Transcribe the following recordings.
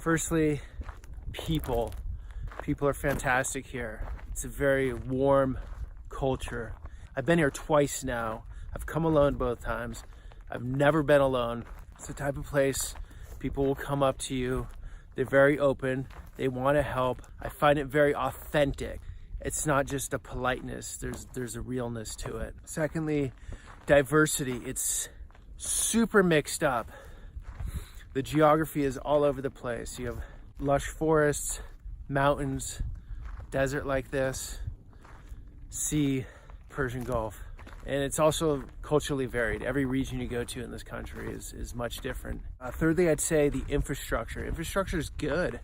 Firstly, people. People are fantastic here. It's a very warm culture. I've been here twice now. I've come alone both times. I've never been alone. It's the type of place people will come up to you. They're very open. They want to help. I find it very authentic. It's not just a politeness. There's a realness to it. Secondly, diversity. It's super mixed up. The geography is all over the place. You have lush forests, mountains, desert like this, sea, Persian Gulf. And it's also culturally varied. Every region you go to in this country is much different. Thirdly, I'd say the infrastructure. Infrastructure is good.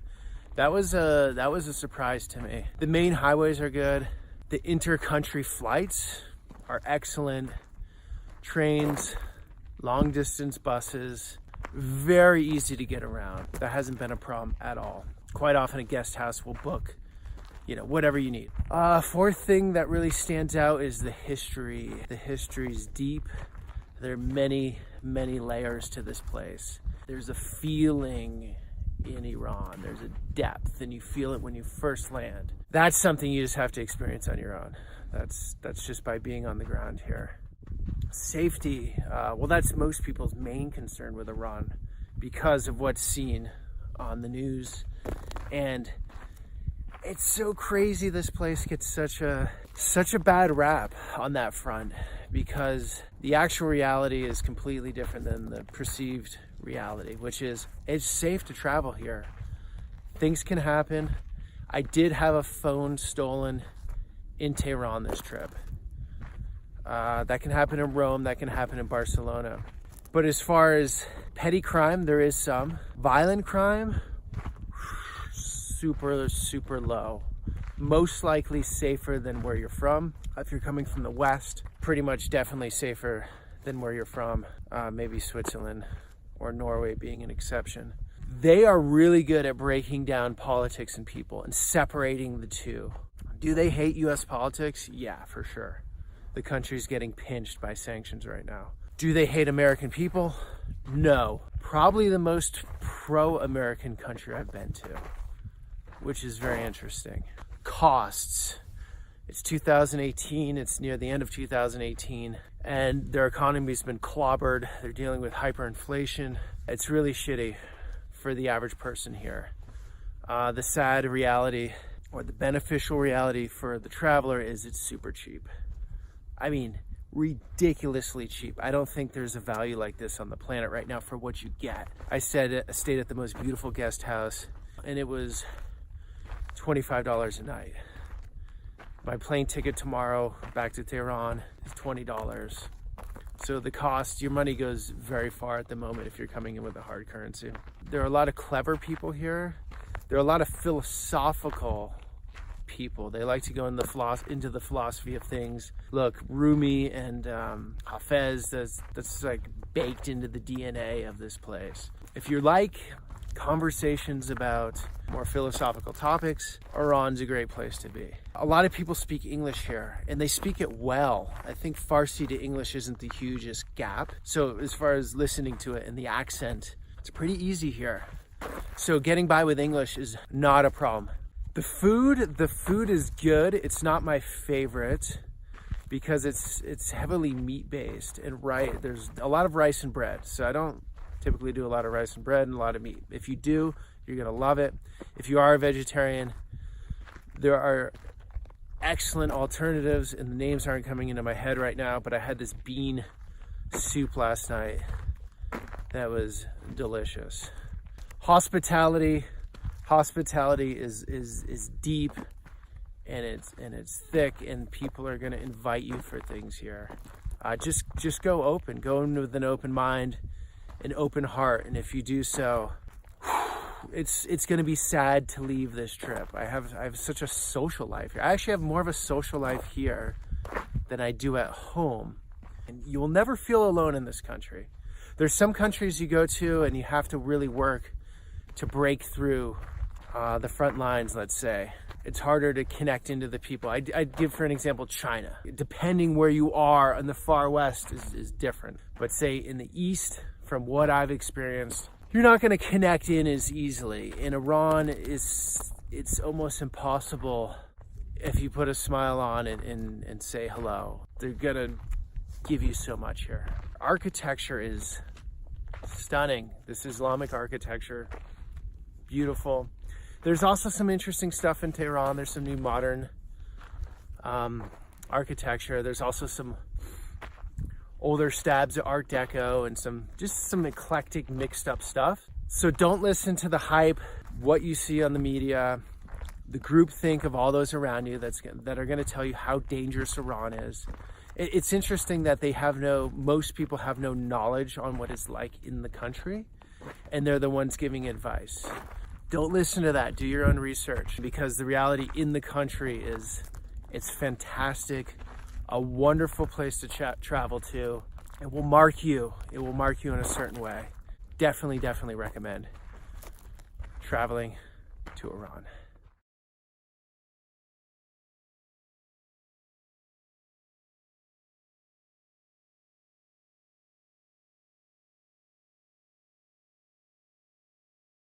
That was a surprise to me. The main highways are good. The inter-country flights are excellent. Trains, long distance buses, very easy to get around. That hasn't been a problem at all. Quite often a guest house will book, whatever you need. Fourth thing that really stands out is the history. The history's deep. There are many, many layers to this place. There's a feeling in Iran. There's a depth, and you feel it when you first land. That's something you just have to experience on your own. That's just by being on the ground here. Safety, well, that's most people's main concern with Iran because of what's seen on the news. And it's so crazy this place gets such a bad rap on that front, because the actual reality is completely different than the perceived reality, which is it's safe to travel here. Things can happen. I did have a phone stolen in Tehran this trip. That can happen in Rome, that can happen in Barcelona. But as far as petty crime, there is some. Violent crime, super, super low. Most likely safer than where you're from. If you're coming from the West, pretty much definitely safer than where you're from. Maybe Switzerland or Norway being an exception. They are really good at breaking down politics and people and separating the two. Do they hate US politics? Yeah, for sure. The country's getting pinched by sanctions right now. Do they hate American people? No. Probably the most pro-American country I've been to, which is very interesting. Costs. It's 2018, it's near the end of 2018, and their economy's been clobbered. They're dealing with hyperinflation. It's really shitty for the average person here. The sad reality, or the beneficial reality for the traveler, is it's super cheap. I mean, ridiculously cheap. I don't think there's a value like this on the planet right now for what you get. I stayed at the most beautiful guest house, and it was $25 a night. My plane ticket tomorrow back to Tehran is $20. So the cost, your money goes very far at the moment if you're coming in with a hard currency. There are a lot of clever people here. There are a lot of philosophical people. They like to go into the philosophy of things. Look, Rumi and Hafez, that's like baked into the DNA of this place. If you like conversations about more philosophical topics, Iran's a great place to be. A lot of people speak English here, and they speak it well. I think Farsi to English isn't the hugest gap. So as far as listening to it and the accent, it's pretty easy here. So getting by with English is not a problem. The food is good. It's not my favorite because it's heavily meat based and there's a lot of rice and bread. So I don't typically do a lot of rice and bread and a lot of meat. If you do, you're gonna love it. If you are a vegetarian, there are excellent alternatives, and the names aren't coming into my head right now, but I had this bean soup last night that was delicious. Hospitality is deep, and it's thick, and people are going to invite you for things here. Just go in with an open mind, an open heart, and if you do so, it's going to be sad to leave this trip. I have such a social life here. I actually have more of a social life here than I do at home, and you will never feel alone in this country. There's some countries you go to and you have to really work to break through the front lines, let's say. It's harder to connect into the people. I'd give, for an example, China. Depending where you are in the far west is different. But say in the east, from what I've experienced, you're not going to connect in as easily. In Iran, it's almost impossible if you put a smile on and say hello. They're going to give you so much here. Architecture is stunning. This Islamic architecture, beautiful. There's also some interesting stuff in Tehran. There's some new modern architecture. There's also some older stabs of Art Deco and some eclectic mixed up stuff. So don't listen to the hype, what you see on the media, the groupthink of all those around you that are going to tell you how dangerous Iran is. It's interesting that most people have no knowledge on what it's like in the country, and they're the ones giving advice. Don't listen to that. Do your own research, because the reality in the country is it's fantastic, a wonderful place to travel to. It will mark you. It will mark you in a certain way. Definitely recommend traveling to Iran.